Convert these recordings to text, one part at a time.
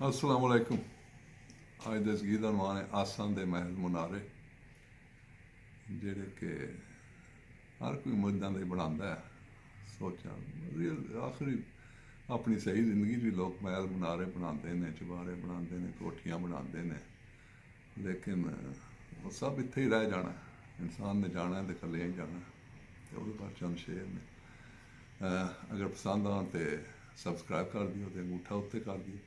अस्सलाम वालेकुम। अज दे गीत दा नाम है आसां दे महल मुनारे, जेह्ड़े कि हर कोई मुद्दां दे बनांदा है। सोचां आखिरी अपनी सही जिंदगी च लोग महल मुनारे बनाते हैं, चबारे बनाते हैं, कोठियां बनाते हैं, लेकिन वो सब इत्थे ही रह जाना। इंसान ने जाना है तो कल्ले ही जाना। तो वो पर चंद शेर ने अगर पसंद आन तो सबसक्राइब कर दियो, तो अंगूठा उत्ते कर दियो।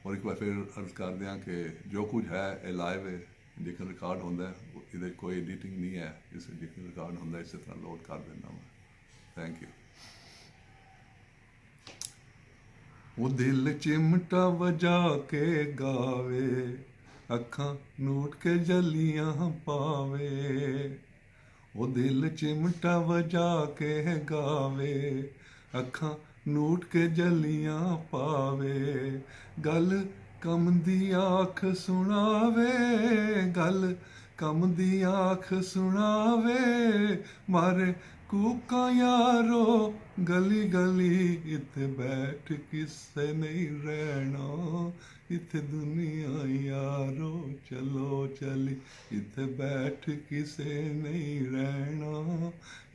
और एक बार फिर अर्ज कर दें कि जो कुछ है ये लाइव है, जिक्र रिकॉर्ड होंदा है, ये कोई एडिटिंग नहीं है, इस जिक्र रिकॉर्ड होंदा है, इस तरह लोड कर देना मैं। Thank you. वो दिल चिमटा वजा के गावे, अखां नूट के जलियां पावे। वो दिल चिमटा वजा के गावे, अखां नूट के जलियां पावे। गल कम दी आख सुनावे, गल कम दी आख सुनावे। मारे कूका यारो गली गली, इत्थे बैठ किसे नहीं रहना। इत्थे दुनिया यारो चलो चली, इत्थे बैठ किसे नहीं रहना।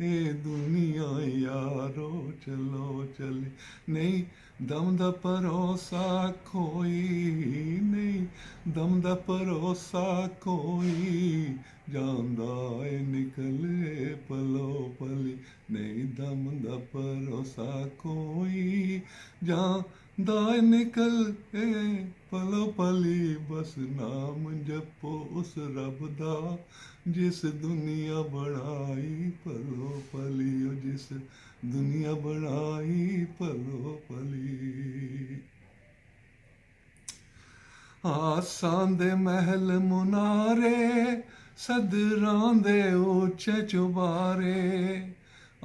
ए दुनिया यारो चलो चली। नहीं दम दा भरोसा कोई, नहीं दम दा भरोसा कोई, जांदा ए निकले पलो पली। नहीं दम दा भरोसा कोई, जांदा ए निकल ए पलो पली। बस नाम जपो उस रब दा, जिस दुनिया बनाई पलो पली। जिस दुनिया बनाई पलो पली। आसां दे महल मुनारे, सदरां दे ऊंचे चुबारे।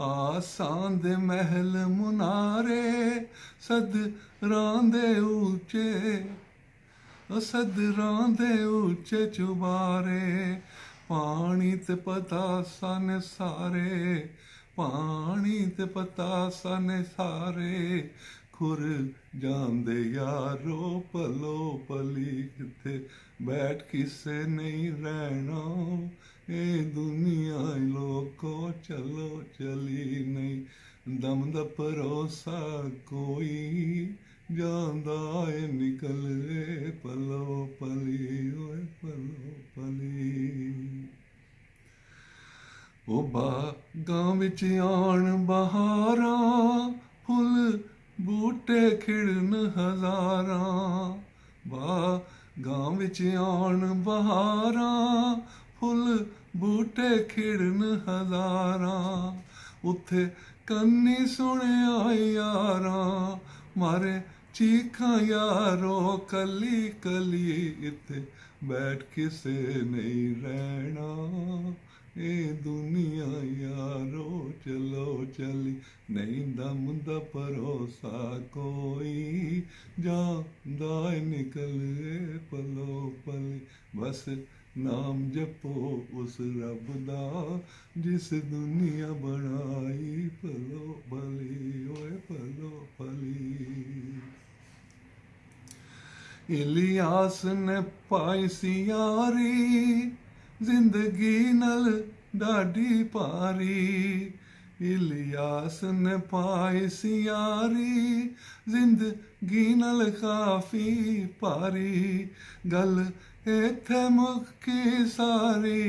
आसां दे महल मुनारे, सदरां दे ऊंचे, सदरां दे ऊंचे चुबारे। पानी ते पता सन सारे, पानी ते पता सन सारे। खुर जांदे यारो पलो पली, किथे बैठ किसे नहीं रहना। ए दुनिया लोको चलो चली। नहीं दम दा भरोसा कोई, जांदा ए निकल पलो पली। ओए पलो पली। ओ बागां विच आण बहारां, फुल बूटे खिड़न हज़ारां। बागां विच आण बहारां, फुल बूटे खिड़न हज़ारां। उत्थे कन्नी सुणिया यारां, मारे चीखां यारो कली कली। इत्थे बैठ किसे नहीं रहना। ए दुनिया यारो चलो चली। नहीं दम दा भरोसा कोई, जांदा ए निकले पलो पली। बस नाम जपो उस रब दा, जिस दुनिया बनाई पलो पली। ओए पलो पली। इलियास ने पाई सी यारी, जिंदगी नल डाडी पारी। इलियास ने पाई सी यारी, जिंदगी नल काफी पारी। गल इत्थे मुक्की सारी,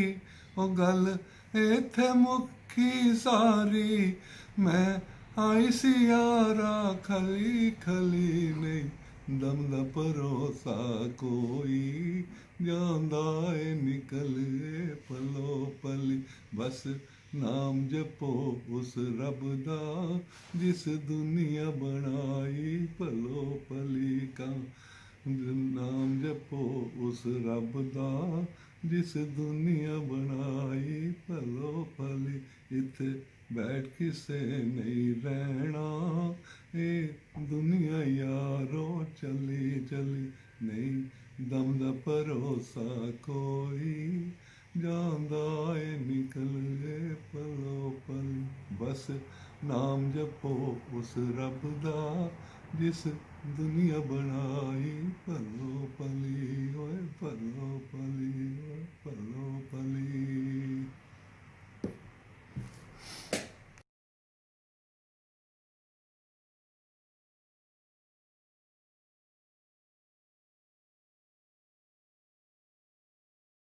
ओ गल इत्थे मुक्की सारी। मैं आई सी यारा खली खली। नहीं दम दा भरोसा कोई, जांदा ए निकले पलो पली। बस नाम जपो उस रब दा, जिस दुनिया बनाई पलो पली। का नाम जपो उस रब दा, जिस दुनिया बनाई पलो पली। इत्थे बैठ किसे नहीं रहना। ए दुनिया यारो चली चली। नहीं दम दा भरोसा कोई, जांदा ए निकल पलो पली। बस नाम जपो ਉਸ ਰੱਬ ਦਾ ਜਿਸ ਦੁਨੀਆ ਬਣਾਈ ਭੱਲੋ